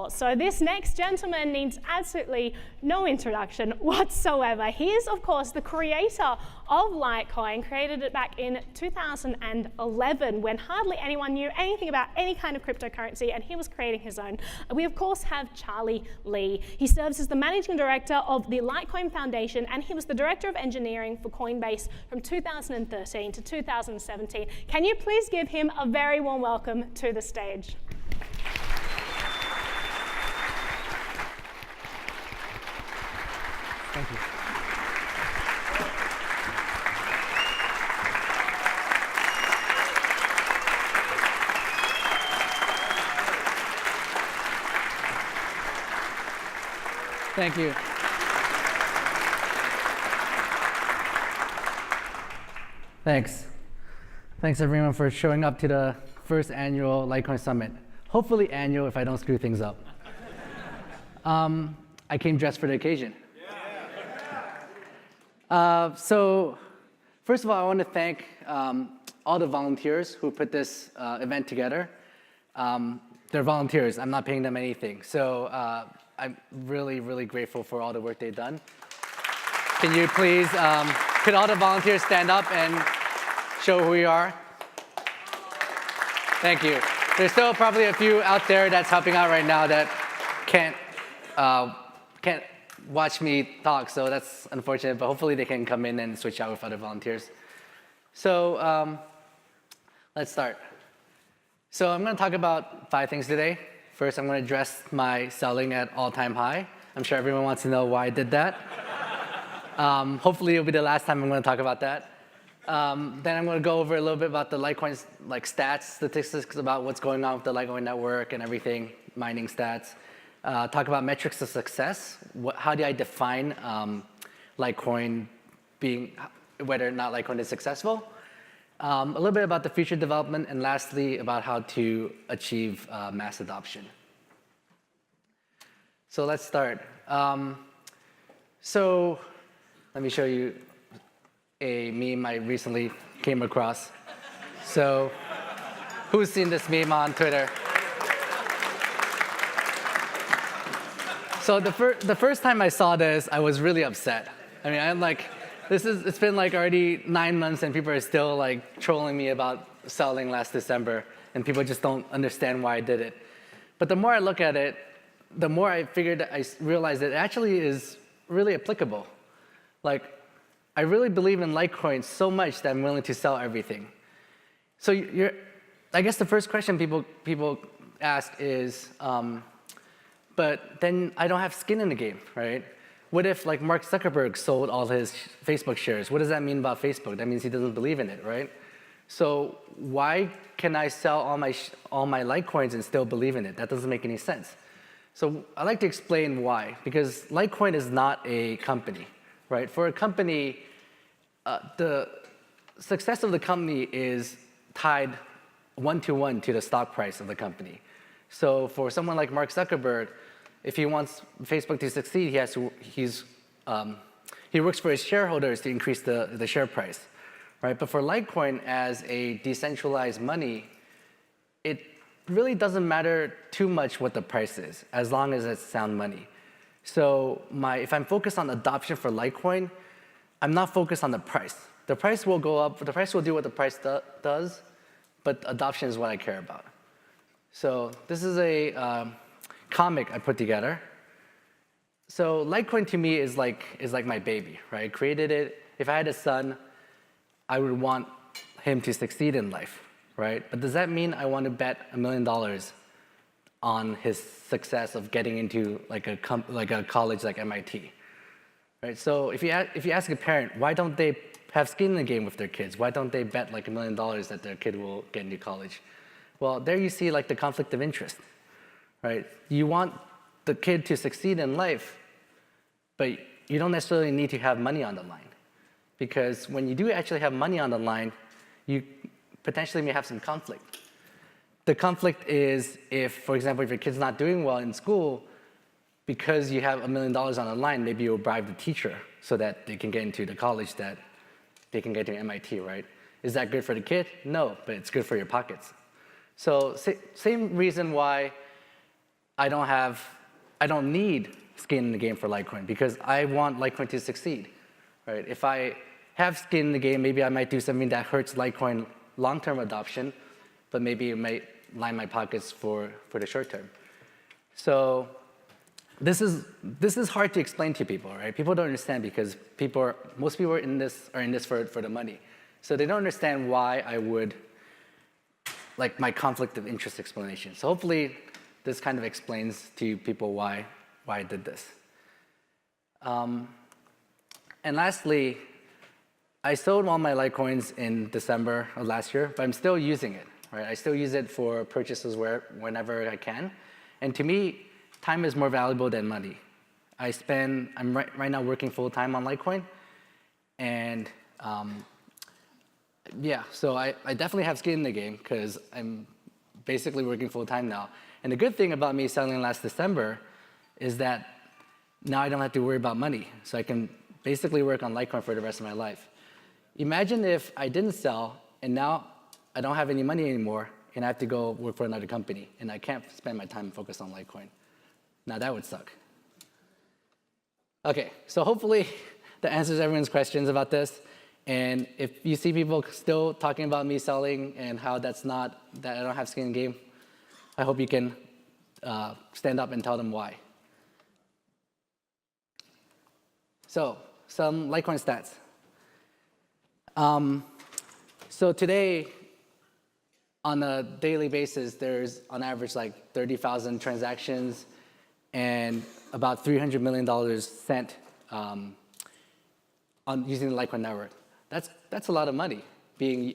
more. So this next gentleman needs absolutely no introduction whatsoever. He is, of course, the creator of Litecoin, created it back in 2011 when hardly anyone knew anything about any kind of cryptocurrency, and he was creating his own. We, of course, have Charlie Lee. He serves as the managing director of the Litecoin Foundation, and he was the director of engineering for Coinbase from 2013 to 2017. Can you please give him a very warm welcome to the stage? Thank you. Thank you. Thanks everyone for showing up to the first annual Litecoin Summit. Hopefully annual if I don't screw things up. I came dressed for the occasion. So first of all, I want to thank all the volunteers who put this event together. They're volunteers. I'm not paying them anything. So I'm really, really grateful for all the work they've done. Can you please, could all the volunteers stand up and show who we are? Thank you. There's still probably a few out there that's helping out right now that can't watch me talk, so that's unfortunate, but hopefully they can come in and switch out with other volunteers. So let's start. So I'm going to talk about 5 things today. First, I'm going to address my selling at all-time high. I'm sure everyone wants to know why I did that. Hopefully it'll be the last time I'm going to talk about that. Then I'm going to go over a little bit about the Litecoin statistics about what's going on with the Litecoin network and everything, mining stats. Talk about metrics of success. How do I define Litecoin being, whether or not Litecoin is successful? A little bit about the future development, and lastly, about how to achieve mass adoption. So let's start. So let me show you a meme I recently came across. So who's seen this meme on Twitter? So the first time I saw this, I was really upset. I mean, I'm like, it's been like already 9 months and people are still like trolling me about selling last December, and people just don't understand why I did it. But the more I look at it, the more I realized that it actually is really applicable. Like, I really believe in Litecoin so much that I'm willing to sell everything. So I guess the first question people ask is, but then I don't have skin in the game, right? What if like Mark Zuckerberg sold all his Facebook shares? What does that mean about Facebook? That means he doesn't believe in it, right? So why can I sell all my Litecoins and still believe in it? That doesn't make any sense. So I like to explain why, because Litecoin is not a company, right? For a company, the success of the company is tied one-to-one to the stock price of the company. So for someone like Mark Zuckerberg, if he wants Facebook to succeed, he works for his shareholders to increase the share price, right? But for Litecoin as a decentralized money, it really doesn't matter too much what the price is, as long as it's sound money. So if I'm focused on adoption for Litecoin, I'm not focused on the price. The price will go up, the price will do what the price does, but adoption is what I care about. So this is a comic I put together. So Litecoin to me is like my baby, right? I created it. If I had a son, I would want him to succeed in life, right? But does that mean I want to bet $1 million on his success of getting into like a college like MIT, right? So if you ask a parent, why don't they have skin in the game with their kids? Why don't they bet like $1 million that their kid will get into college? Well, there you see like the conflict of interest, right? You want the kid to succeed in life, but you don't necessarily need to have money on the line. Because when you do actually have money on the line, you potentially may have some conflict. The conflict is if, for example, if your kid's not doing well in school, because you have $1 million on the line, maybe you'll bribe the teacher so that they can get into the college that they can get to MIT, right? Is that good for the kid? No, but it's good for your pockets. So same reason why I don't need skin in the game for Litecoin because I want Litecoin to succeed, right? If I have skin in the game, maybe I might do something that hurts Litecoin long-term adoption, but maybe it might line my pockets for the short term. So this is hard to explain to people, right? People don't understand because most people are in this for the money. So they don't understand why I would, like my conflict of interest explanation. So hopefully this kind of explains to people why I did this. And lastly, I sold all my Litecoins in December of last year, but I'm still using it, right? I still use it for purchases whenever I can. And to me, time is more valuable than money. I'm right now working full-time on Litecoin. And yeah, so I definitely have skin in the game because I'm basically working full-time now. And the good thing about me selling last December is that now I don't have to worry about money. So I can basically work on Litecoin for the rest of my life. Imagine if I didn't sell and now I don't have any money anymore and I have to go work for another company and I can't spend my time focused on Litecoin. Now that would suck. Okay, so hopefully that answers everyone's questions about this. And if you see people still talking about me selling and how that I don't have skin in the game, I hope you can stand up and tell them why. So some Litecoin stats. So today, on a daily basis, there's on average like 30,000 transactions and about $300 million sent on using the Litecoin network. That's a lot of money being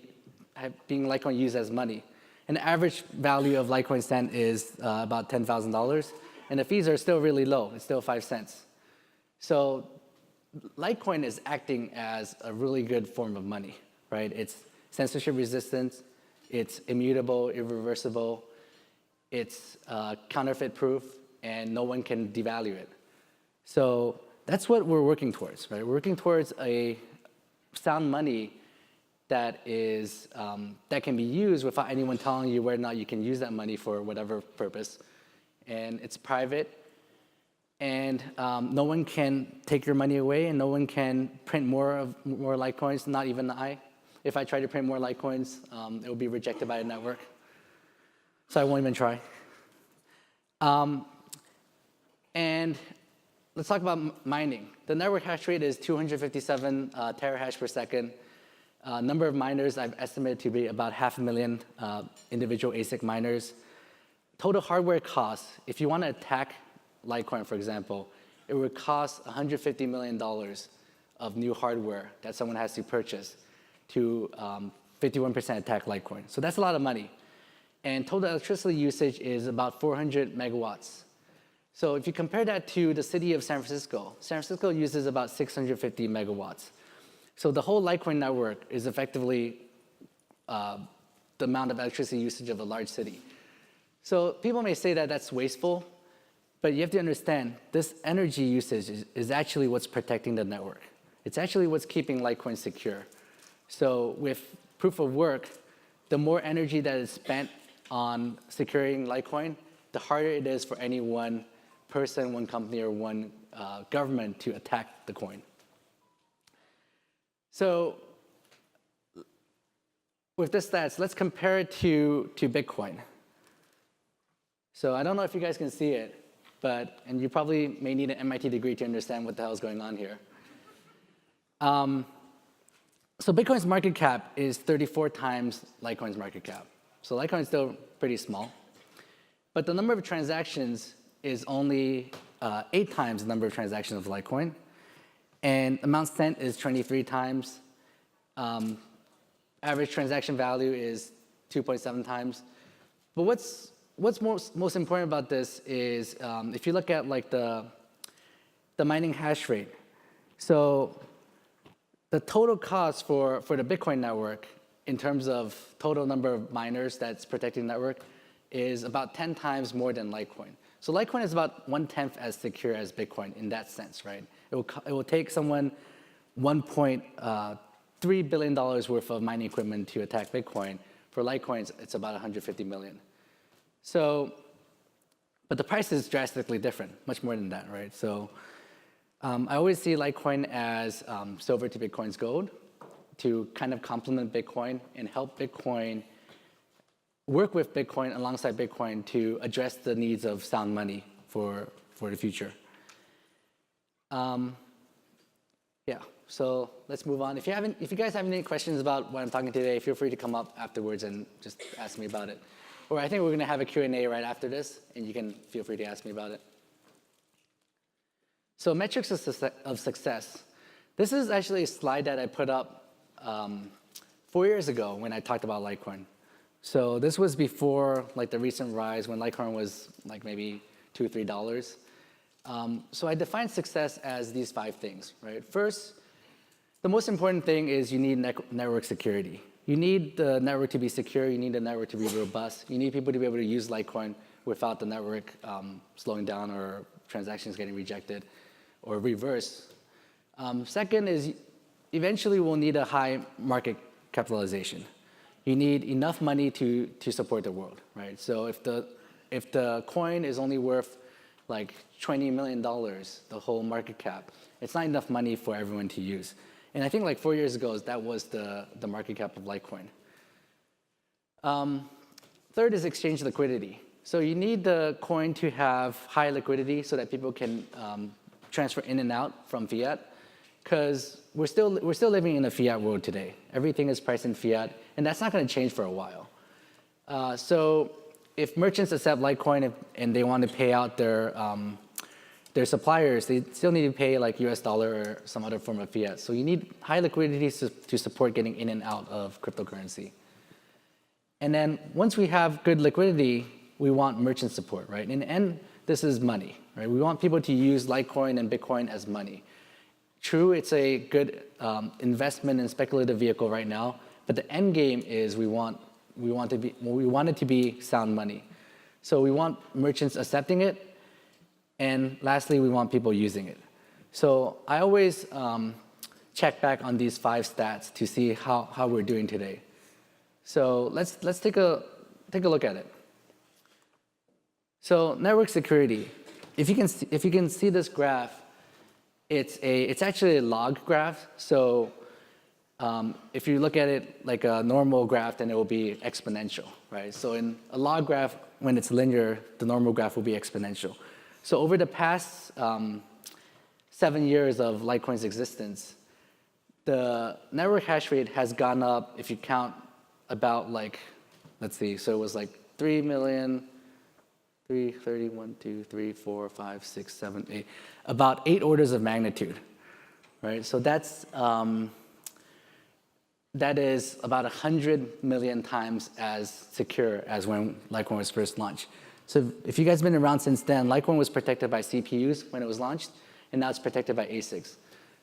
Litecoin used as money. And the average value of Litecoin sent is about $10,000, and the fees are still really low. It's still 5 cents. So Litecoin is acting as a really good form of money, right? It's censorship resistant, it's immutable, irreversible, it's counterfeit proof, and no one can devalue it. So that's what we're working towards, right? We're working towards a sound money that is that can be used without anyone telling you whether or not you can use that money for whatever purpose, and it's private. And no one can take your money away, and no one can print more Litecoins, not even I. If I try to print more Litecoins, it will be rejected by the network. So I won't even try. And let's talk about mining. The network hash rate is 257 terahash per second. Number of miners I've estimated to be about 500,000 individual ASIC miners. Total hardware costs, if you want to attack Litecoin, for example, it would cost $150 million of new hardware that someone has to purchase to 51% attack Litecoin. So that's a lot of money. And total electricity usage is about 400 megawatts. So if you compare that to the city of San Francisco uses about 650 megawatts. So the whole Litecoin network is effectively the amount of electricity usage of a large city. So people may say that that's wasteful, but you have to understand this energy usage is actually what's protecting the network. It's actually what's keeping Litecoin secure. So with proof of work, the more energy that is spent on securing Litecoin, the harder it is for any one person, one company, or one government to attack the coin. So with this stats, let's compare it to Bitcoin. So I don't know if you guys can see it, and you probably may need an MIT degree to understand what the hell is going on here. So Bitcoin's market cap is 34 times Litecoin's market cap. So Litecoin is still pretty small. But the number of transactions is only 8 times the number of transactions of Litecoin. And amount sent is 23 times. Average transaction value is 2.7 times. But what's most important about this is if you look at like the mining hash rate. So the total cost for the Bitcoin network in terms of total number of miners that's protecting the network is about 10 times more than Litecoin. So Litecoin is about 1/10 as secure as Bitcoin in that sense, right? It will take someone $1.3 billion worth of mining equipment to attack Bitcoin. For Litecoin, it's about 150 million. So, But the price is drastically different, much more than that, right? So I always see Litecoin as silver to Bitcoin's gold to kind of complement Bitcoin and help Bitcoin work with Bitcoin alongside Bitcoin to address the needs of sound money for the future. Yeah, so let's move on. If you guys have any questions about what I'm talking today, feel free to come up afterwards and just ask me about it. Or I think we're going to have a Q&A right after this, and you can feel free to ask me about it. So metrics of success. This is actually a slide that I put up 4 years ago when I talked about Litecoin. So this was before like the recent rise when Litecoin was like maybe $2 or $3. So I define success as these 5 things, right? First, the most important thing is you need network security. You need the network to be secure. You need the network to be robust. You need people to be able to use Litecoin without the network slowing down or transactions getting rejected or reverse. Second is eventually we'll need a high market capitalization. You need enough money to support the world, right? So if the coin is only worth like $20 million, the whole market cap, it's not enough money for everyone to use. And I think like 4 years ago, that was the market cap of Litecoin. Third is exchange liquidity. So you need the coin to have high liquidity so that people can transfer in and out from fiat, because we're still living in a fiat world today. Everything is priced in fiat, and that's not going to change for a while. So if merchants accept Litecoin and they want to pay out their suppliers, they still need to pay like US dollar or some other form of fiat. So you need high liquidity to support getting in and out of cryptocurrency. And then once we have good liquidity, we want merchant support, right? In the end, this is money, right? We want people to use Litecoin and Bitcoin as money. True, it's a good investment and speculative vehicle right now, but the end game is we want it to be sound money. So we want merchants accepting it, and lastly, we want people using it. So I always check back on these 5 stats to see how we're doing today. So let's take a look at it. So network security. If you can see this graph, it's actually a log graph. So if you look at it like a normal graph, then it will be exponential, right? So in a log graph, when it's linear, the normal graph will be exponential. So over the past 7 years of Litecoin's existence, the network hash rate has gone up, if you count, about like, let's see, so it was like 3,331, 2, 3, 4, 5, 6, 7, 8, about 8 orders of magnitude, right? So that is about 100 million times as secure as when Litecoin was first launched. So if you guys have been around since then, Litecoin was protected by CPUs when it was launched, and now it's protected by ASICs.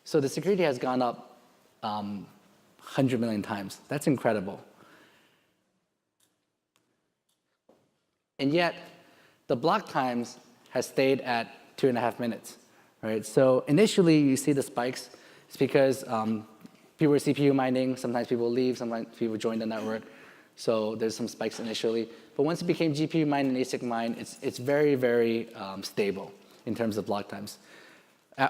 So the security has gone up 100 million times. That's incredible. And yet, the block times has stayed at 2.5 minutes, right? So initially, you see the spikes. It's because people were CPU mining. Sometimes people leave. Sometimes people join the network. So there's some spikes initially. But once it became GPU mine and ASIC mine, it's very, very stable in terms of block times.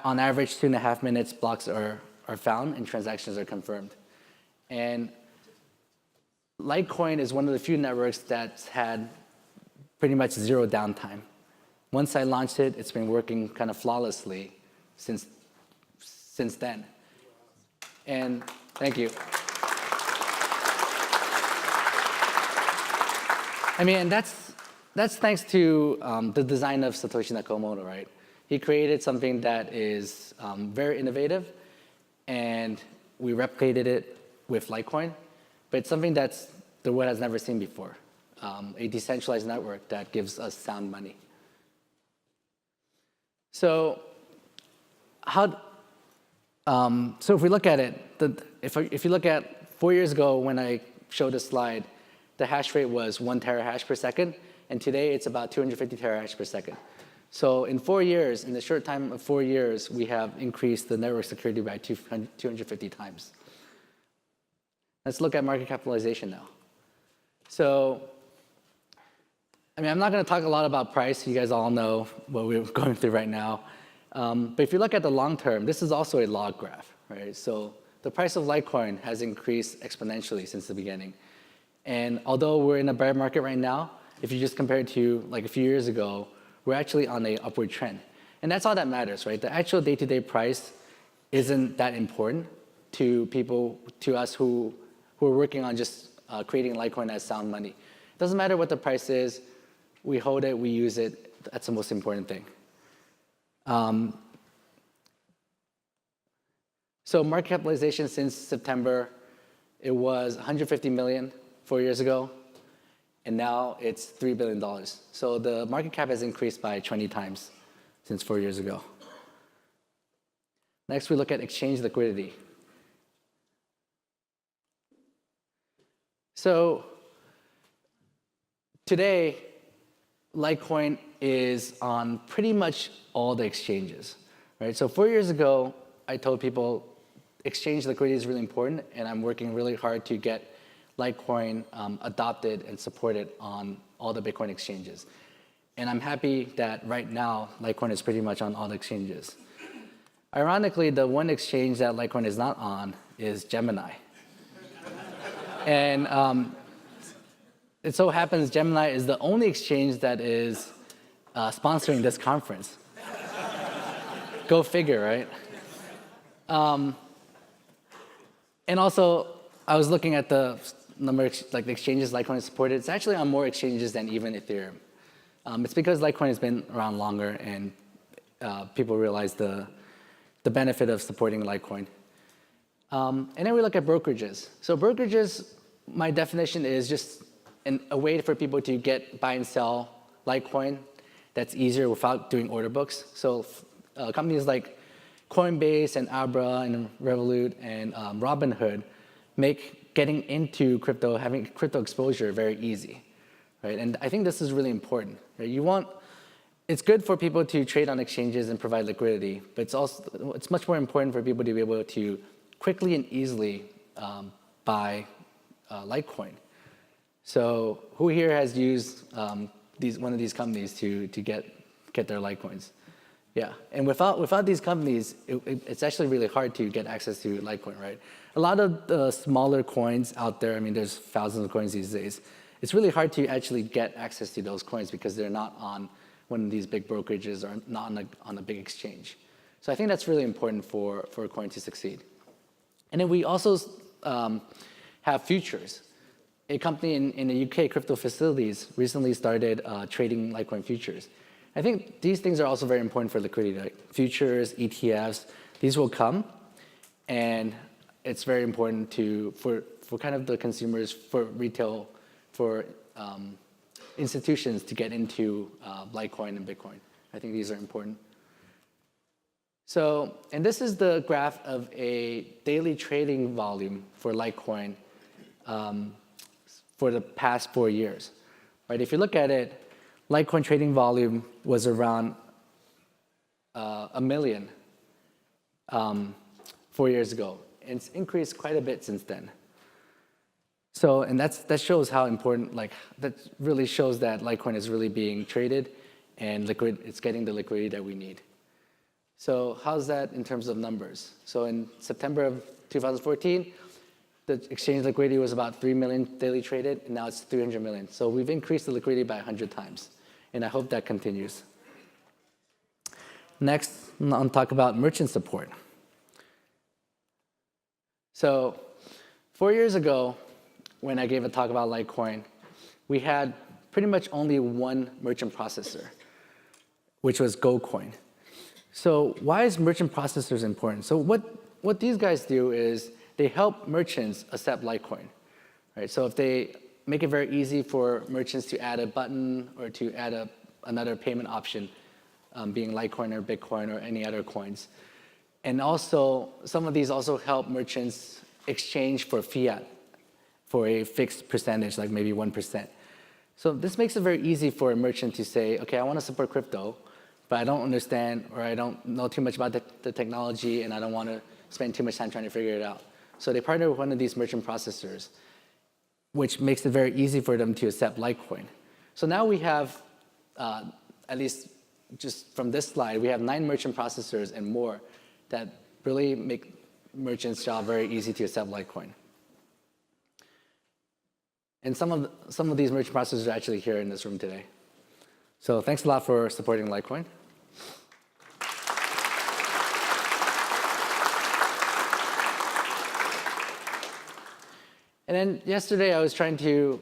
On average, 2.5 minutes, blocks are found and transactions are confirmed. And Litecoin is one of the few networks that's had pretty much 0 downtime. Once I launched it, it's been working kind of flawlessly since then. And thank you. I mean, and that's thanks to the design of Satoshi Nakamoto, right? He created something that is very innovative, and we replicated it with Litecoin, but it's something that's the world has never seen before, a decentralized network that gives us sound money. So so if we look at it, if you look at 4 years ago when I showed this slide, the hash rate was 1 terahash per second, and today it's about 250 terahash per second. So in 4 years, in the short time of 4 years, we have increased the network security by 250 times. Let's look at market capitalization now. So I mean, I'm not going to talk a lot about price. You guys all know what we're going through right now. But if you look at the long term, this is also a log graph, right? So the price of Litecoin has increased exponentially since the beginning. And although we're in a bear market right now, if you just compare it to like a few years ago, we're actually on a upward trend. And that's all that matters, right? The actual day-to-day price isn't that important to people, to us who are working on just creating Litecoin as sound money. It doesn't matter what the price is. We hold it, we use it. That's the most important thing. So market capitalization since September, it was 150 million 4 years ago, and now it's $3 billion. So the market cap has increased by 20 times since 4 years ago. Next, we look at exchange liquidity. So today, Litecoin is on pretty much all the exchanges, right? So 4 years ago, I told people exchange liquidity is really important, and I'm working really hard to get Litecoin adopted and supported on all the Bitcoin exchanges. And I'm happy that right now, Litecoin is pretty much on all the exchanges. Ironically, the one exchange that Litecoin is not on is Gemini. And it so happens Gemini is the only exchange that is sponsoring this conference. Go figure, right? And also, I was looking at the number of the exchanges Litecoin is supported. It's actually on more exchanges than even Ethereum. It's because Litecoin has been around longer, and people realize the benefit of supporting Litecoin. And then we look at brokerages. So brokerages, my definition is just a way for people to buy and sell Litecoin that's easier without doing order books. So companies like Coinbase and Abra and Revolut and Robinhood make getting into crypto, having crypto exposure very easy, right? And I think this is really important. Right? It's good for people to trade on exchanges and provide liquidity, but it's much more important for people to be able to quickly and easily buy Litecoin. So who here has used one of these companies to get their Litecoins? Yeah, and without these companies, it's actually really hard to get access to Litecoin, right? A lot of the smaller coins out there, I mean, there's thousands of coins these days. It's really hard to actually get access to those coins because they're not on one of these big brokerages or not on a big exchange. So I think that's really important for a coin to succeed. And then we also have futures. A company in the UK, Crypto Facilities, recently started trading Litecoin futures. I think these things are also very important for liquidity, like futures, ETFs. These will come, and it's very important for kind of the consumers, for retail, for institutions to get into Litecoin and Bitcoin. I think these are important. So, and this is the graph of a daily trading volume for Litecoin for the past 4 years, right? If you look at it, Litecoin trading volume was around 1 million 4 years ago. And it's increased quite a bit since then. So, and that shows how important, that really shows that Litecoin is really being traded and it's getting the liquidity that we need. So how's that in terms of numbers? So in September of 2014, the exchange liquidity was about 3 million daily traded, and now it's 300 million. So we've increased the liquidity by 100 times, and I hope that continues. Next, I'll talk about merchant support. So 4 years ago, when I gave a talk about Litecoin, we had pretty much only one merchant processor, which was GoCoin. So why is merchant processors important? So what these guys do is they help merchants accept Litecoin, right? So if they make it very easy for merchants to add a button or to add another payment option, being Litecoin or Bitcoin or any other coins. And also, some of these also help merchants exchange for fiat for a fixed percentage, like maybe 1%. So this makes it very easy for a merchant to say, okay, I want to support crypto, but I don't understand or I don't know too much about the technology and I don't want to spend too much time trying to figure it out. So they partner with one of these merchant processors, which makes it very easy for them to accept Litecoin. So now we have, at least just from this slide, we have 9 merchant processors and more that really make merchants' job very easy to accept Litecoin. And some of these merchant processors are actually here in this room today. So thanks a lot for supporting Litecoin. And then yesterday I was trying to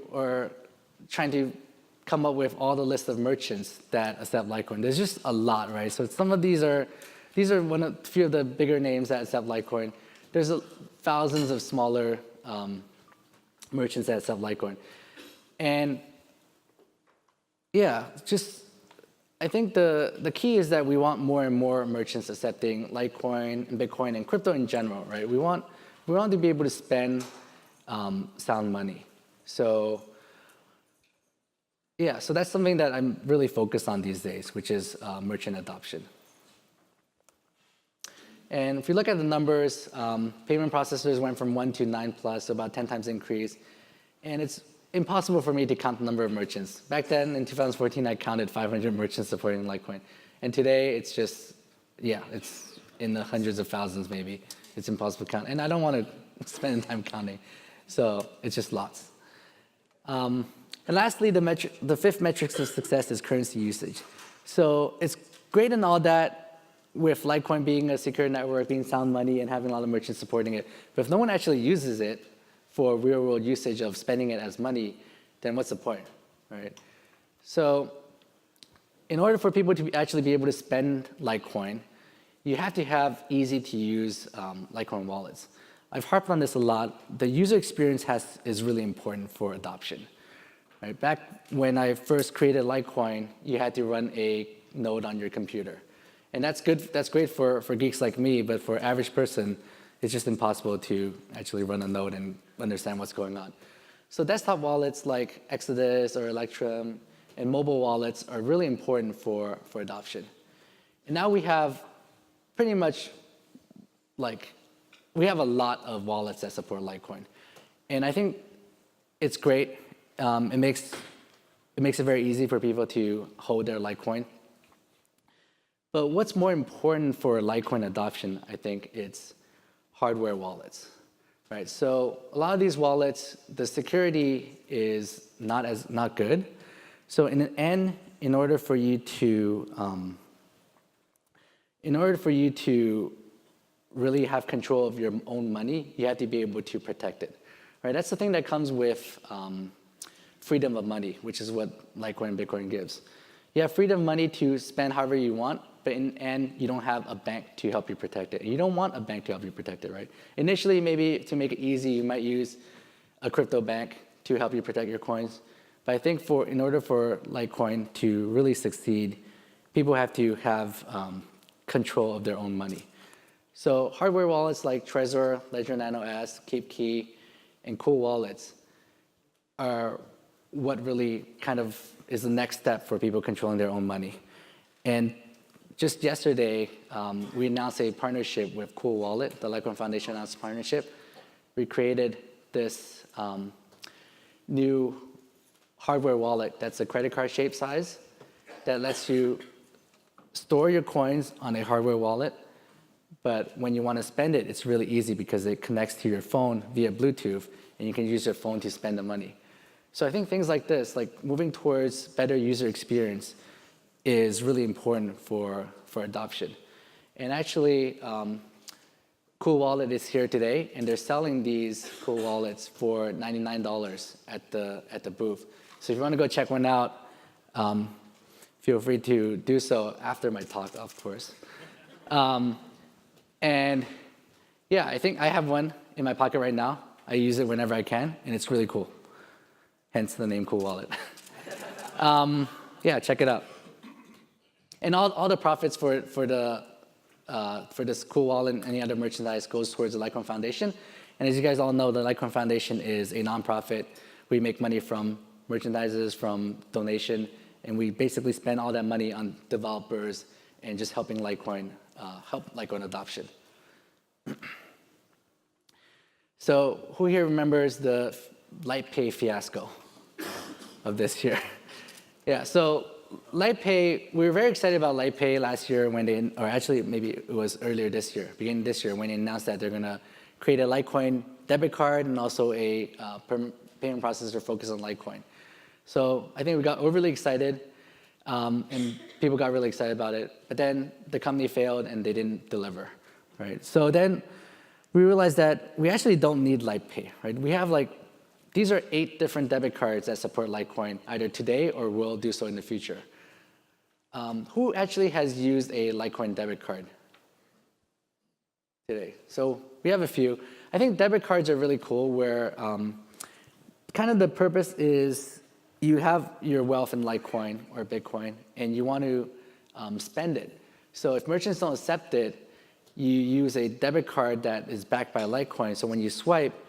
come up with all the list of merchants that accept Litecoin. There's just a lot, right? So some of these are a few of the bigger names that accept Litecoin. There's thousands of smaller merchants that accept Litecoin. And yeah, I think the key is that we want more and more merchants accepting Litecoin and Bitcoin and crypto in general, right? We want to be able to spend sound money. So yeah, so that's something that I'm really focused on these days, which is merchant adoption. And if you look at the numbers, payment processors went from 1 to 9 plus, so about 10 times increase. And it's impossible for me to count the number of merchants. Back then, in 2014, I counted 500 merchants supporting Litecoin. And today, it's just, yeah, it's in the hundreds of thousands maybe. It's impossible to count. And I don't want to spend time counting. So it's just lots. And lastly, the fifth metric of success is currency usage. So it's great and all that with Litecoin being a secure network, being sound money, and having a lot of merchants supporting it. But if no one actually uses it for real-world usage of spending it as money, then what's the point, right? So in order for people to actually be able to spend Litecoin, you have to have easy-to-use Litecoin wallets. I've harped on this a lot. The user experience is really important for adoption. Right? Back when I first created Litecoin, you had to run a node on your computer. And that's good. That's great for geeks like me, but for average person, it's just impossible to actually run a node and understand what's going on. So desktop wallets like Exodus or Electrum and mobile wallets are really important for adoption. And now we have pretty much we have a lot of wallets that support Litecoin. And I think it's great. It makes it very easy for people to hold their Litecoin. But what's more important for Litecoin adoption, I think, it's hardware wallets, right? So a lot of these wallets, the security is not good. So in the end, in order for you to really have control of your own money, you have to be able to protect it, right? That's the thing that comes with freedom of money, which is what Litecoin and Bitcoin gives. You have freedom of money to spend however you want, but in the end, you don't have a bank to help you protect it. And you don't want a bank to help you protect it, right? Initially, maybe to make it easy, you might use a crypto bank to help you protect your coins. But I think in order for Litecoin to really succeed, people have to have control of their own money. So hardware wallets like Trezor, Ledger Nano S, KeepKey, and Cool Wallets are what really kind of is the next step for people controlling their own money. And just yesterday, we announced a partnership with Cool Wallet. The Litecoin Foundation announced a partnership. We created this new hardware wallet that's a credit card shape size that lets you store your coins on a hardware wallet. But when you want to spend it, it's really easy because it connects to your phone via Bluetooth, and you can use your phone to spend the money. So I think things like this, like moving towards better user experience, is really important for adoption. And actually, Cool Wallet is here today, and they're selling these Cool Wallets for $99 at the booth. So if you want to go check one out, feel free to do so after my talk, of course. And yeah, I think I have one in my pocket right now. I use it whenever I can, and it's really cool. Hence the name Cool Wallet. Yeah, check it out. And all the profits for this Cool Wallet and any other merchandise goes towards the Litecoin Foundation. And as you guys all know, the Litecoin Foundation is a nonprofit. We make money from merchandises, from donation, and we basically spend all that money on developers and just helping Litecoin, help Litecoin adoption. So who here remembers the LitePay fiasco of this year? Yeah, so LightPay, we were very excited about LightPay last year when they, or actually maybe it was earlier this year, beginning this year, when they announced that they're gonna create a Litecoin debit card and also a payment processor focused on Litecoin. So I think we got overly excited, and people got really excited about it, but then the company failed and they didn't deliver, right? So then we realized that we actually don't need LightPay, right? We have like, these are 8 different debit cards that support Litecoin either today or will do so in the future. Who actually has used a Litecoin debit card today? So we have a few. I think debit cards are really cool where kind of the purpose is you have your wealth in Litecoin or Bitcoin and you want to spend it. So if merchants don't accept it, you use a debit card that is backed by Litecoin. So when you swipe,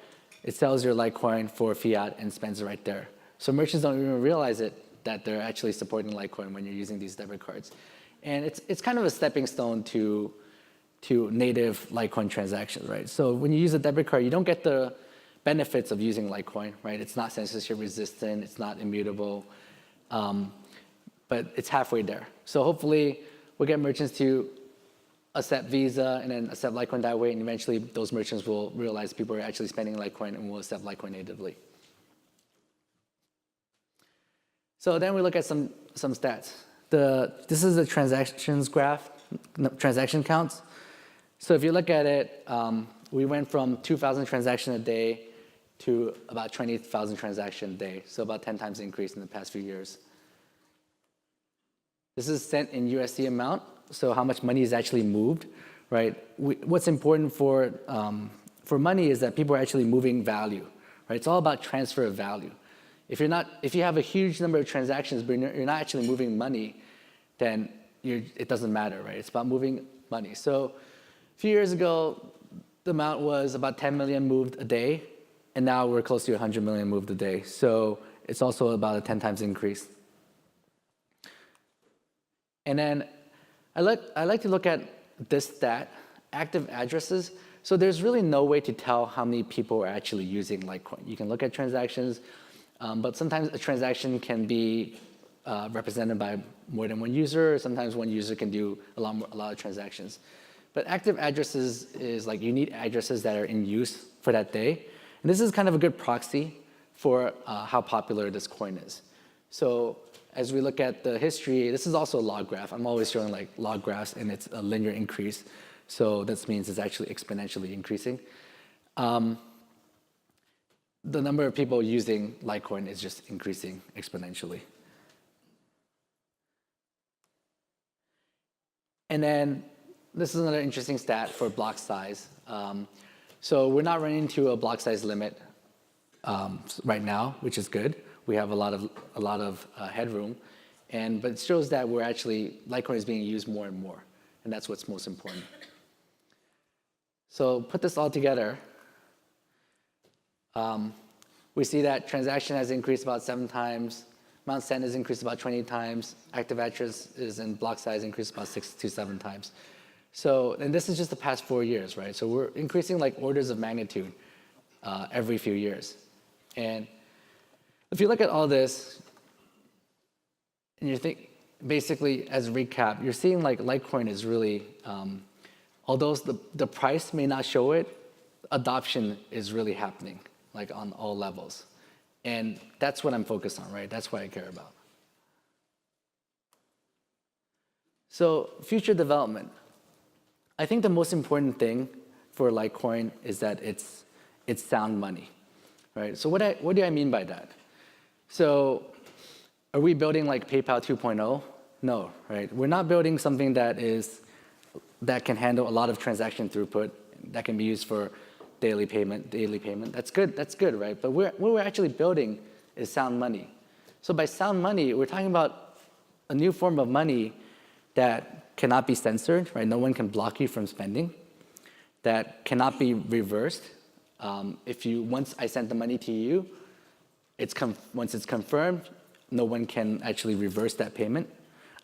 it sells your Litecoin for fiat and spends it right there. So merchants don't even realize it, that they're actually supporting Litecoin when you're using these debit cards. And it's kind of a stepping stone to native Litecoin transactions, right? So when you use a debit card, you don't get the benefits of using Litecoin, right? It's not censorship resistant, it's not immutable, but it's halfway there. So hopefully we'll get merchants to accept Visa and then accept Litecoin that way, and eventually those merchants will realize people are actually spending Litecoin and will accept Litecoin natively. So then we look at some stats. This is the transactions graph, transaction counts. So if you look at it, we went from 2,000 transactions a day to about 20,000 transactions a day, so about 10 times increase in the past few years. This is sent in USD amount, so how much money is actually moved, right? What's important for money is that people are actually moving value, right? It's all about transfer of value. If you have a huge number of transactions, but you're not actually moving money, then it doesn't matter, right? It's about moving money. So a few years ago, the amount was about 10 million moved a day, and now we're close to 100 million moved a day. So it's also about a 10 times increase. And then I like to look at this stat, active addresses. So there's really no way to tell how many people are actually using Litecoin. You can look at transactions, but sometimes a transaction can be represented by more than one user, or sometimes one user can do a lot of transactions. But active addresses is like unique addresses that are in use for that day. And this is kind of a good proxy for how popular this coin is. So as we look at the history, this is also a log graph. I'm always showing like log graphs, and it's a linear increase. So this means it's actually exponentially increasing. The number of people using Litecoin is just increasing exponentially. And then this is another interesting stat for block size. So we're not running into a block size limit right now, which is good. We have a lot of headroom, but it shows that Litecoin is being used more and more, and that's what's most important. So put this all together, we see that transaction has increased about 7 times, amount sent has increased about 20 times, active addresses and block size increased about 6 to 7 times. So, and this is just the past 4 years, right? So we're increasing like orders of magnitude every few years. And if you look at all this, and you think, basically, as a recap, you're seeing like Litecoin is really, although the price may not show it, adoption is really happening, like on all levels. And that's what I'm focused on, right? That's what I care about. So future development. I think the most important thing for Litecoin is that it's sound money, right? So what do I mean by that? So are we building like PayPal 2.0? No, right? We're not building something that can handle a lot of transaction throughput, that can be used for daily payment. That's good, right? But what we're actually building is sound money. So by sound money, we're talking about a new form of money that cannot be censored, right? No one can block you from spending. That cannot be reversed. Once I sent the money to you, once it's confirmed, no one can actually reverse that payment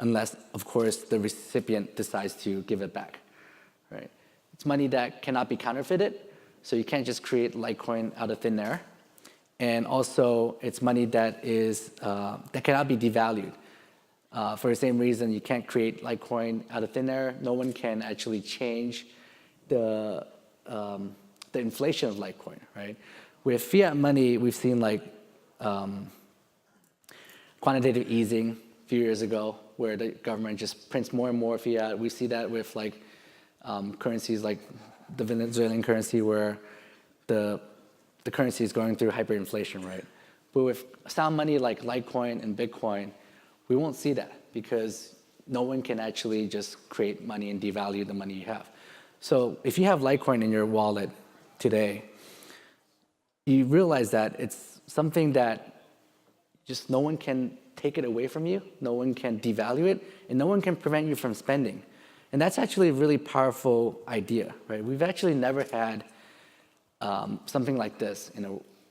unless, of course, the recipient decides to give it back, right? It's money that cannot be counterfeited, so you can't just create Litecoin out of thin air. And also, it's money that cannot be devalued. For the same reason, you can't create Litecoin out of thin air. No one can actually change the inflation of Litecoin, right? With fiat money, we've seen like quantitative easing a few years ago, where the government just prints more and more fiat. We see that with like currencies like the Venezuelan currency, where the currency is going through hyperinflation, right? But with sound money like Litecoin and Bitcoin, we won't see that because no one can actually just create money and devalue the money you have. So if you have Litecoin in your wallet today, you realize that it's something that just no one can take it away from you, no one can devalue it, and no one can prevent you from spending. And that's actually a really powerful idea, right? We've actually never had something like this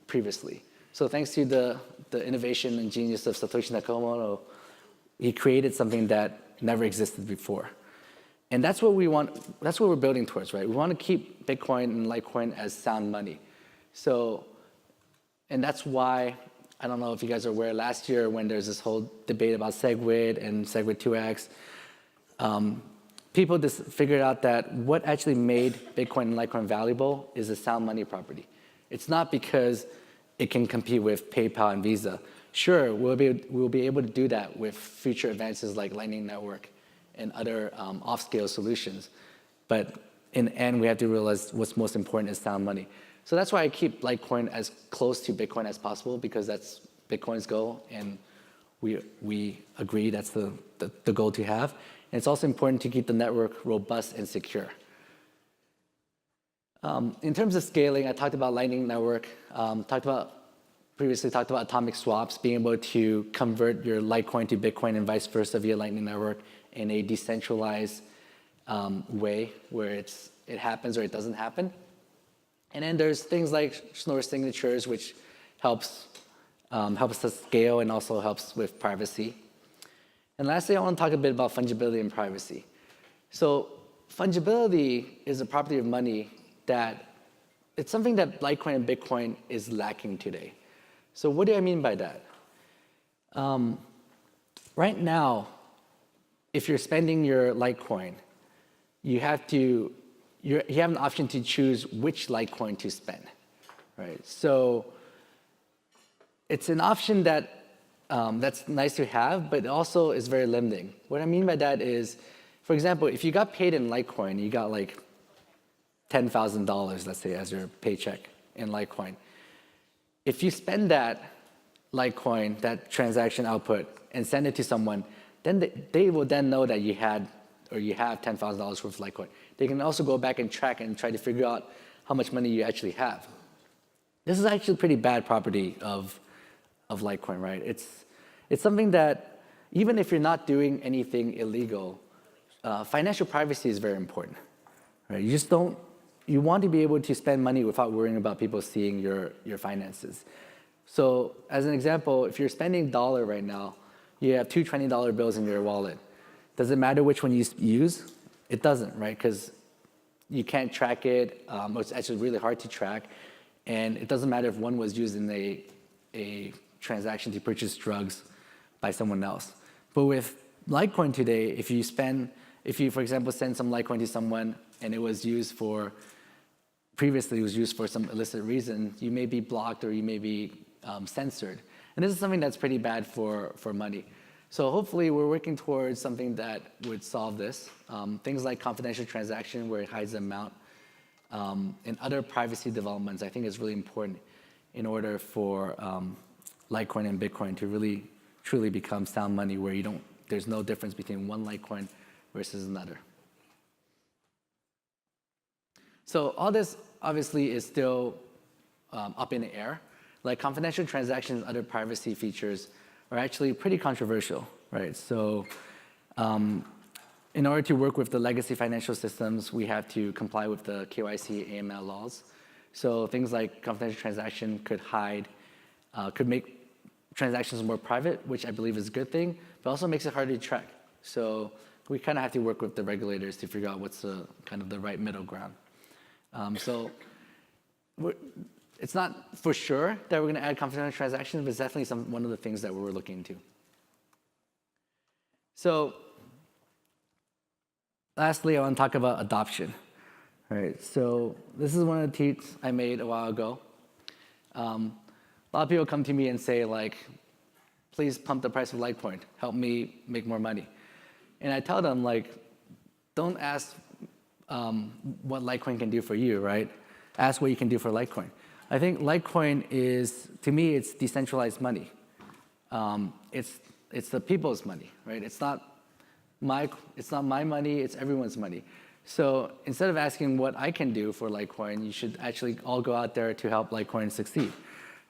previously. So thanks to the innovation and genius of Satoshi Nakamoto, he created something that never existed before. And that's what we want, that's what we're building towards, right? We want to keep Bitcoin and Litecoin as sound money. So, and that's why, I don't know if you guys are aware, last year when there's this whole debate about SegWit and SegWit 2x, people just figured out that what actually made Bitcoin and Litecoin valuable is a sound money property. It's not because it can compete with PayPal and Visa. Sure, we'll be able to do that with future advances like Lightning Network and other off-scale solutions. But in the end, we have to realize what's most important is sound money. So that's why I keep Litecoin as close to Bitcoin as possible, because that's Bitcoin's goal, and we agree that's the goal to have. And it's also important to keep the network robust and secure. In terms of scaling, I talked about Lightning Network, previously talked about atomic swaps, being able to convert your Litecoin to Bitcoin and vice versa via Lightning Network in a decentralized way where it happens or it doesn't happen. And then there's things like Schnorr signatures, which helps us scale and also helps with privacy. And lastly, I want to talk a bit about fungibility and privacy. So fungibility is a property of money that it's something that Litecoin and Bitcoin is lacking today. So what do I mean by that? Right now, if you're spending your Litecoin, you have an option to choose which Litecoin to spend, right? So it's an option that that's nice to have, but it also is very limiting. What I mean by that is, for example, if you got paid in Litecoin, you got like $10,000, let's say, as your paycheck in Litecoin. If you spend that Litecoin, that transaction output, and send it to someone, then they will then know that you have $10,000 worth of Litecoin. They can also go back and track and try to figure out how much money you actually have. This is actually a pretty bad property of Litecoin, right? It's something that even if you're not doing anything illegal, financial privacy is very important, right? You want to be able to spend money without worrying about people seeing your finances. So as an example, if you're spending $1 right now, you have two $20 bills in your wallet. Does it matter which one you use? It doesn't, right? Because you can't track it. It's actually really hard to track. And it doesn't matter if one was used in a transaction to purchase drugs by someone else. But with Litecoin today, if you, for example, send some Litecoin to someone and it was used for, previously it was used for some illicit reason, you may be blocked or you may be censored. And this is something that's pretty bad for money. So hopefully we're working towards something that would solve this. Things like confidential transaction where it hides the amount, and other privacy developments I think is really important in order for Litecoin and Bitcoin to really truly become sound money where there's no difference between one Litecoin versus another. So all this obviously is still up in the air. Like confidential transactions and other privacy features are actually pretty controversial, right? So in order to work with the legacy financial systems, we have to comply with the KYC AML laws. So things like confidential transaction could make transactions more private, which I believe is a good thing, but also makes it harder to track. So we kind of have to work with the regulators to figure out what's the right middle ground. So it's not for sure that we're going to add confidential transactions, but it's definitely one of the things that we're looking into. So lastly, I want to talk about adoption. All right, so this is one of the tweets I made a while ago. A lot of people come to me and say, like, please pump the price of Litecoin, help me make more money. And I tell them, like, don't ask what Litecoin can do for you, right? Ask what you can do for Litecoin. I think Litecoin is, to me, it's decentralized money. It's the people's money, right? It's not my money, it's everyone's money. So instead of asking what I can do for Litecoin, you should actually all go out there to help Litecoin succeed,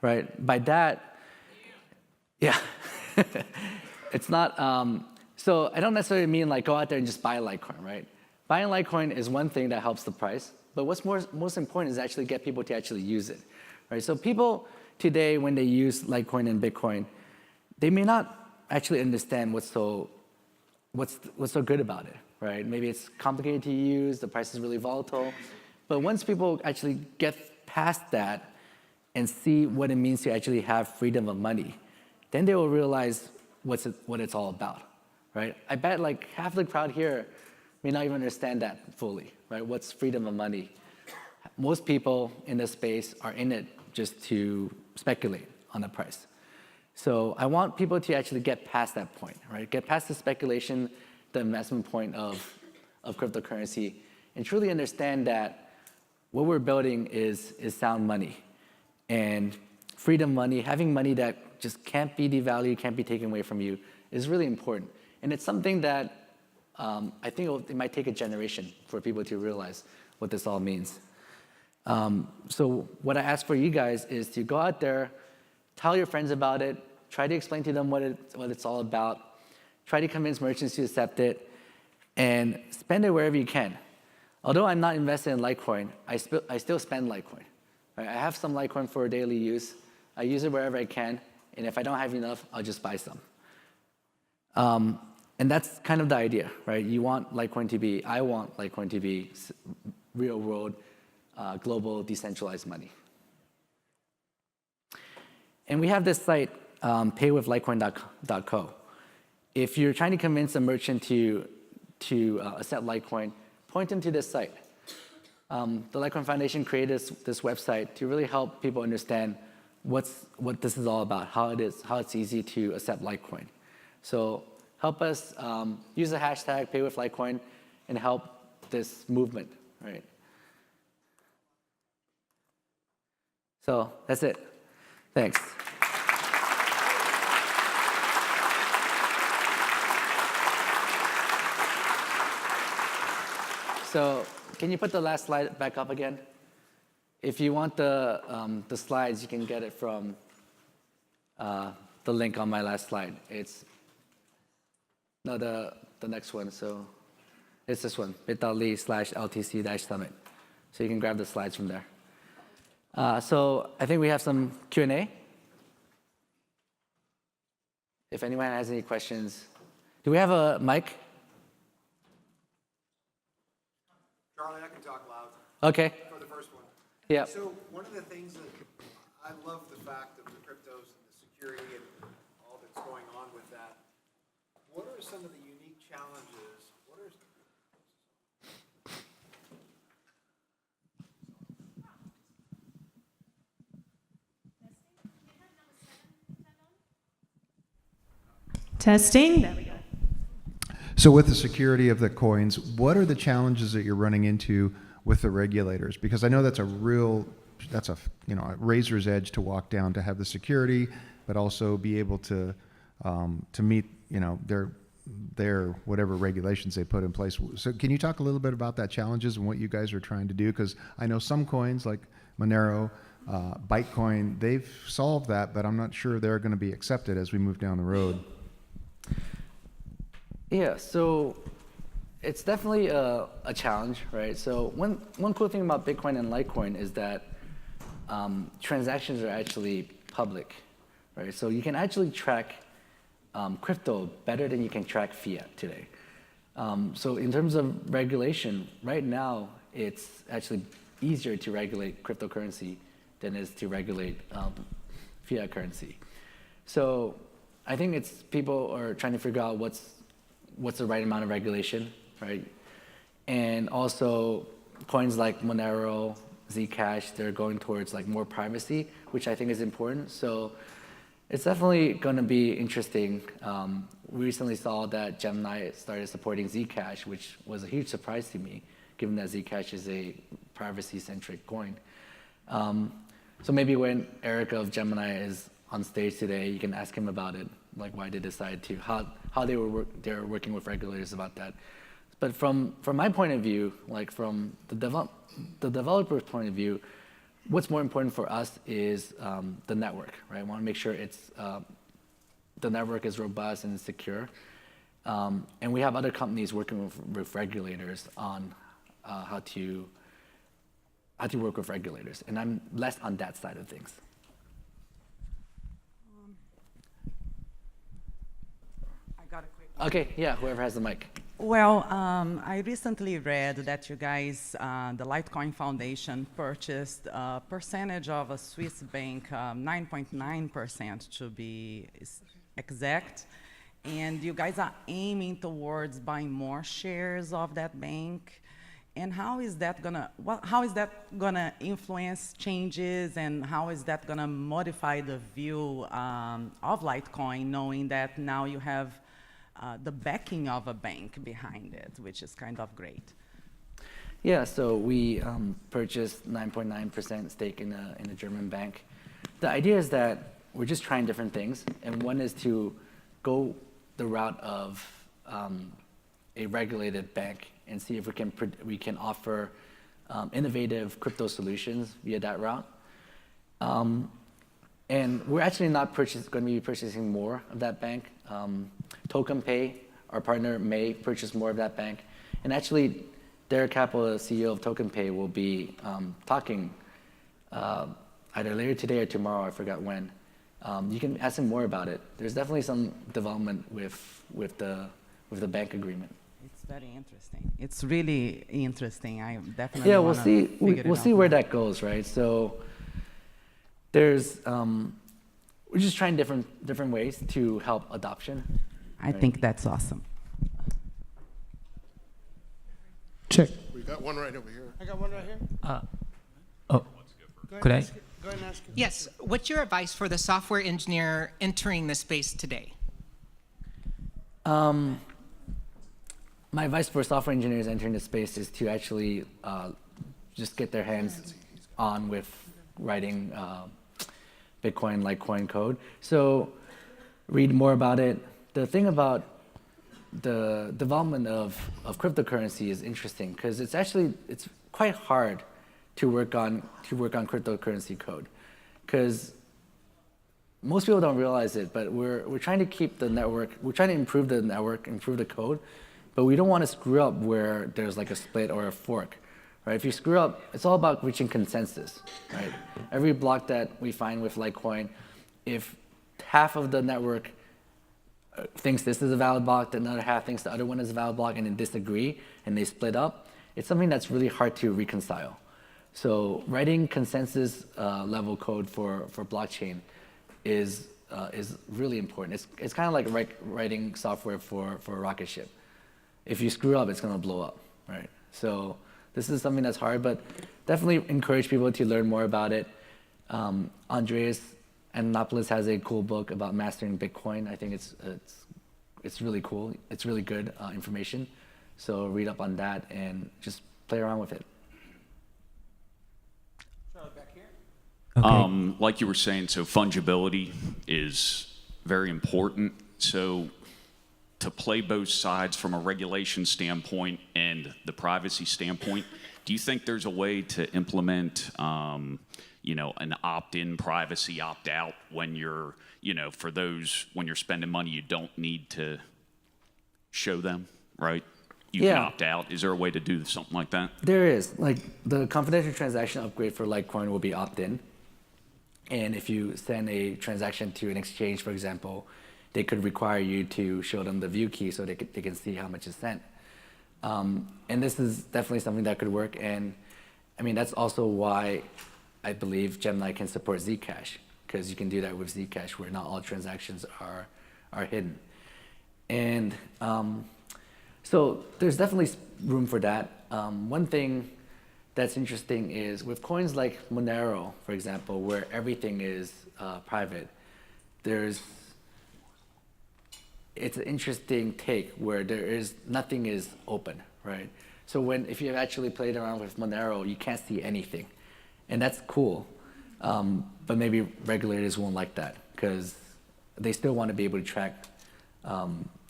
right? By that, yeah, it's not, so I don't necessarily mean like go out there and just buy Litecoin, right? Buying Litecoin is one thing that helps the price, but what's most important is actually get people to actually use it, right? So people today, when they use Litecoin and Bitcoin, they may not actually understand what's so good about it, right? Maybe it's complicated to use, the price is really volatile, but once people actually get past that and see what it means to actually have freedom of money, then they will realize what it's all about, right? I bet like half the crowd here may not even understand that fully, right? What's freedom of money? Most people in this space are in it just to speculate on the price. So I want people to actually get past that point, right? Get past the speculation, the investment point of cryptocurrency, and truly understand that what we're building is sound money. And freedom money, having money that just can't be devalued, can't be taken away from you, is really important. And it's something that I think it might take a generation for people to realize what this all means. So what I ask for you guys is to go out there, tell your friends about it, try to explain to them what it's all about, try to convince merchants to accept it, and spend it wherever you can. Although I'm not invested in Litecoin, I still spend Litecoin. Right? I have some Litecoin for daily use. I use it wherever I can, and if I don't have enough, I'll just buy some. And that's kind of the idea, right? I want Litecoin to be real world, global, decentralized money. And we have this site, paywithlitecoin.co. If you're trying to convince a merchant to accept Litecoin, point them to this site. The Litecoin Foundation created this website to really help people understand what this is all about, how it's easy to accept Litecoin. So help us use the hashtag paywithlitecoin and help this movement, right? So that's it. Thanks. So can you put the last slide back up again? If you want the slides, you can get it from the link on my last slide. The next one. So it's this one, bit.ly/LTC-summit. So you can grab the slides from there. So I think we have some Q&A. If anyone has any questions. Do we have a mic? Charlie, I can talk loud. Okay. For the first one. Yeah. So one of the things that I love the fact of the cryptos and the security and all that's going on with that. What are some of the unique challenges? Testing. There we go. So with the security of the coins, what are the challenges that you're running into with the regulators? Because I know that's a razor's edge to walk down to have the security, but also be able to meet their whatever regulations they put in place. So can you talk a little bit about that challenges and what you guys are trying to do? Because I know some coins like Monero, Bytecoin, they've solved that, but I'm not sure they're going to be accepted as we move down the road. Yeah, so it's definitely a challenge, right? So one cool thing about Bitcoin and Litecoin is that transactions are actually public, right? So you can actually track crypto better than you can track fiat today. So in terms of regulation, right now, it's actually easier to regulate cryptocurrency than it is to regulate fiat currency. So I think people are trying to figure out what's the right amount of regulation, right? And also coins like Monero, Zcash, they're going towards like more privacy, which I think is important. So it's definitely going to be interesting. We recently saw that Gemini started supporting Zcash, which was a huge surprise to me, given that Zcash is a privacy-centric coin. So maybe when Eric of Gemini is on stage today, you can ask him about it, like why they decided to, how they were working with regulators about that. But from my point of view, like from the developer's point of view, what's more important for us is the network, right? I want to make sure the network is robust and secure. And we have other companies working with regulators on how to work with regulators. And I'm less on that side of things. I got a quick one. Okay, yeah, whoever has the mic. Well, I recently read that you guys, the Litecoin Foundation, purchased a percentage of a Swiss bank, 9.9% to be exact, and you guys are aiming towards buying more shares of that bank. And how is that gonna influence changes, and how is that gonna modify the view of Litecoin, knowing that now you have the backing of a bank behind it, which is kind of great? Yeah, so we purchased 9.9% stake in a German bank. The idea is that we're just trying different things, and one is to go the route of a regulated bank and see if we can offer innovative crypto solutions via that route. And we're actually not going to be purchasing more of that bank. TokenPay, our partner, may purchase more of that bank. And actually, Derek Capel, the CEO of TokenPay, will be talking either later today or tomorrow, I forgot when. You can ask him more about it. There's definitely some development with the bank agreement. It's very interesting. It's really interesting. I definitely yeah, we'll see where that goes, right? So there's we're just trying different ways to help adoption. I think that's awesome. Check. We got one right over here. I got one right here. Could I? Go ahead and ask him. Yes. What's your advice for the software engineer entering the space today? My advice for software engineers entering the space is to actually just get their hands on with writing Bitcoin, Litecoin code. So read more about it. The thing about the development of cryptocurrency is interesting because it's quite hard to work on cryptocurrency code, because most people don't realize it, but we're trying to keep the network, we're trying to improve the network, improve the code, but we don't want to screw up where there's like a split or a fork, right? If you screw up, it's all about reaching consensus, right? Every block that we find with Litecoin, if half of the network thinks this is a valid block, the other half thinks the other one is a valid block, and then disagree, and they split up, it's something that's really hard to reconcile. So writing consensus level code for blockchain is really important. It's kind of like writing software for a rocket ship. If you screw up, it's going to blow up, right? So this is something that's hard, but definitely encourage people to learn more about it. Andreas Antonopoulos has a cool book about mastering Bitcoin. I think it's really cool. It's really good information. So read up on that and just play around with it. Okay. Like you were saying, so fungibility is very important. So to play both sides from a regulation standpoint and the privacy standpoint, do you think there's a way to implement, an opt-in privacy, opt-out when you're, for those, when you're spending money you don't need to show them, right? You can opt out. Is there a way to do something like that? There is. Like the confidential transaction upgrade for Litecoin will be opt-in. And if you send a transaction to an exchange, for example, they could require you to show them the view key so they can see how much is sent. And this is definitely something that could work. And I mean, that's also why I believe Gemini can support Zcash, because you can do that with Zcash where not all transactions are hidden. And So there's definitely room for that. One thing that's interesting is with coins like Monero, for example, where everything is private, it's an interesting take where nothing is open, right? So if you've actually played around with Monero, you can't see anything, and that's cool. But maybe regulators won't like that because they still want to be able to track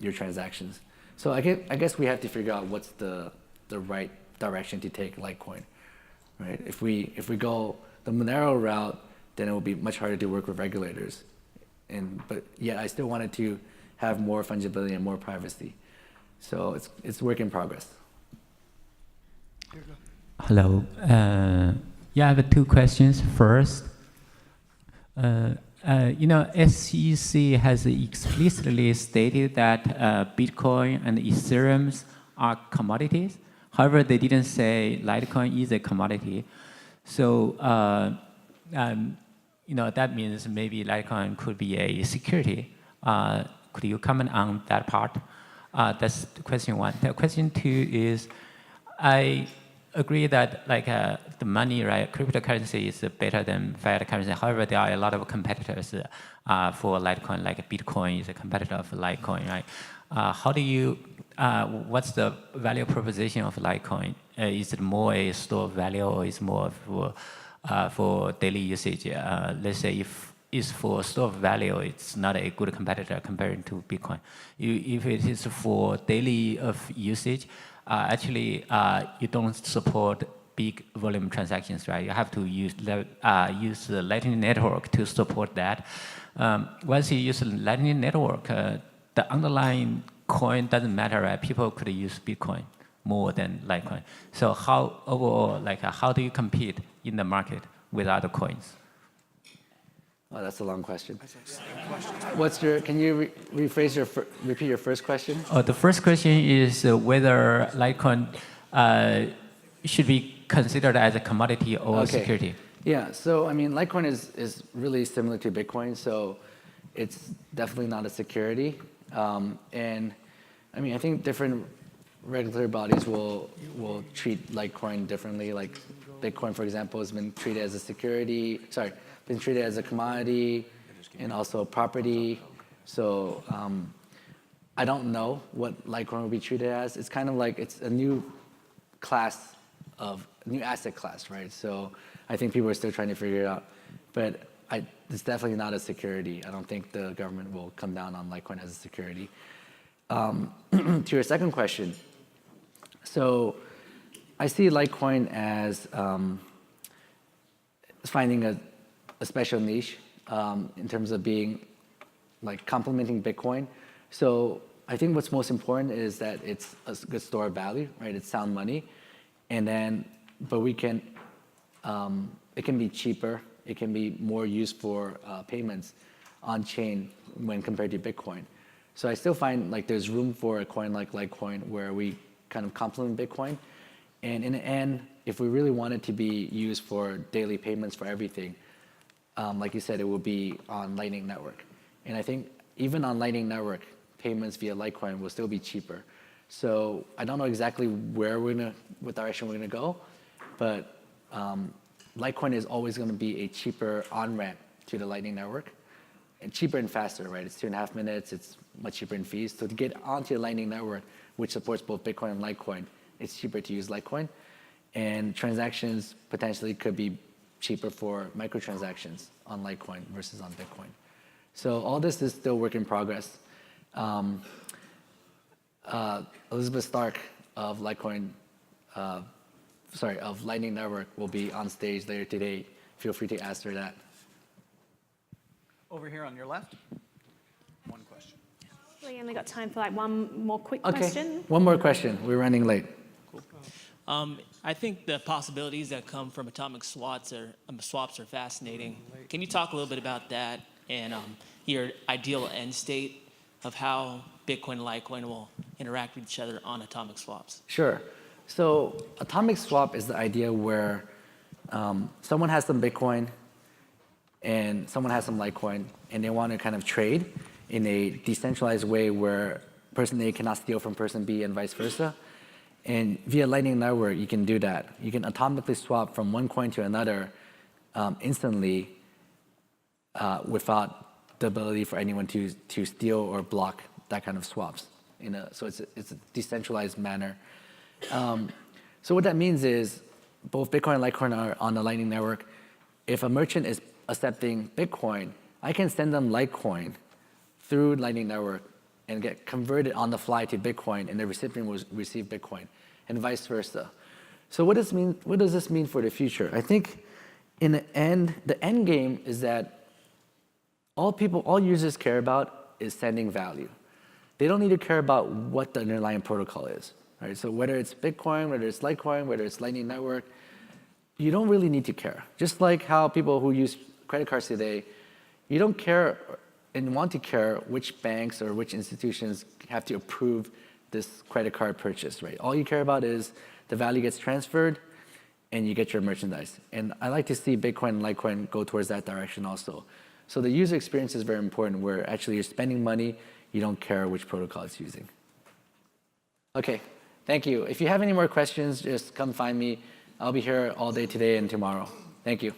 your transactions. So I guess we have to figure out what's the right direction to take Litecoin, right? If we go the Monero route, then it will be much harder to work with regulators. But yet I still wanted to have more fungibility and more privacy. So it's work in progress. Hello. Yeah, I have two questions. First, SEC has explicitly stated that Bitcoin and Ethereum are commodities. However, they didn't say Litecoin is a commodity. So, that means maybe Litecoin could be a security. Could you comment on that part? That's question one. The question two is, I agree that the money, right, cryptocurrency is better than fiat currency. However, there are a lot of competitors for Litecoin, like Bitcoin is a competitor of Litecoin, right? What's the value proposition of Litecoin? Is it more a store of value or is more for daily usage? Let's say if it's for store of value, it's not a good competitor compared to Bitcoin. If it is for daily of usage, actually, you don't support big volume transactions, right? You have to use the Lightning Network to support that. Once you use the Lightning Network, the underlying coin doesn't matter, right? People could use Bitcoin more than Litecoin. So how overall, how do you compete in the market with other coins? Oh, that's a long question. Can you repeat your first question? The first question is whether Litecoin should be considered as a commodity or security. Yeah, so I mean, Litecoin is really similar to Bitcoin, so it's definitely not a security. And I mean, I think different regulatory bodies will treat Litecoin differently. Like Bitcoin, for example, has been treated as a security. Been treated as a commodity and also a property. So I don't know what Litecoin will be treated as. It's kind of like it's a new asset class, right? So I think people are still trying to figure it out. But it's definitely not a security. I don't think the government will come down on Litecoin as a security. To your second question, so I see Litecoin as finding a special niche in terms of being complementing Bitcoin. So I think what's most important is that it's a good store of value, right? It's sound money, but it can be cheaper. It can be more used for payments on chain when compared to Bitcoin. So I still find there's room for a coin like Litecoin where we kind of complement Bitcoin. And in the end, if we really want it to be used for daily payments for everything, like you said, it will be on Lightning Network. And I think even on Lightning Network, payments via Litecoin will still be cheaper. So I don't know exactly what direction we're gonna go, but Litecoin is always gonna be a cheaper on-ramp to the Lightning Network. And cheaper and faster, right? It's 2.5 minutes, it's much cheaper in fees. So to get onto the Lightning Network, which supports both Bitcoin and Litecoin, it's cheaper to use Litecoin. And transactions potentially could be cheaper for microtransactions on Litecoin versus on Bitcoin. So all this is still work in progress. Elizabeth Stark of Lightning Network will be on stage later today. Feel free to ask her that. Over here on your left, one question. We only got time for one more quick Okay, question. one more question. We're running late. I think the possibilities that come from atomic swaps are fascinating. Can you talk a little bit about that and your ideal end state of how Bitcoin and Litecoin will interact with each other on atomic swaps? Sure. So atomic swap is the idea where someone has some Bitcoin and someone has some Litecoin, and they want to kind of trade in a decentralized way where person A cannot steal from person B and vice versa. And via Lightning Network, you can do that. You can atomically swap from one coin to another instantly without the ability for anyone to steal or block that kind of swaps. So it's a decentralized manner. So what that means is both Bitcoin and Litecoin are on the Lightning Network. If a merchant is accepting Bitcoin, I can send them Litecoin through Lightning Network and get converted on the fly to Bitcoin, and the recipient will receive Bitcoin, and vice versa. So what does this mean for the future? I think in the end game is that all users care about is sending value. They don't need to care about what the underlying protocol is, right? So whether it's Bitcoin, whether it's Litecoin, whether it's Lightning Network, you don't really need to care. Just like how people who use credit cards today, you don't care and want to care which banks or which institutions have to approve this credit card purchase, right? All you care about is the value gets transferred and you get your merchandise. And I like to see Bitcoin and Litecoin go towards that direction also. So the user experience is very important, where actually you're spending money, you don't care which protocol it's using. Okay, thank you. If you have any more questions, just come find me. I'll be here all day today and tomorrow. Thank you.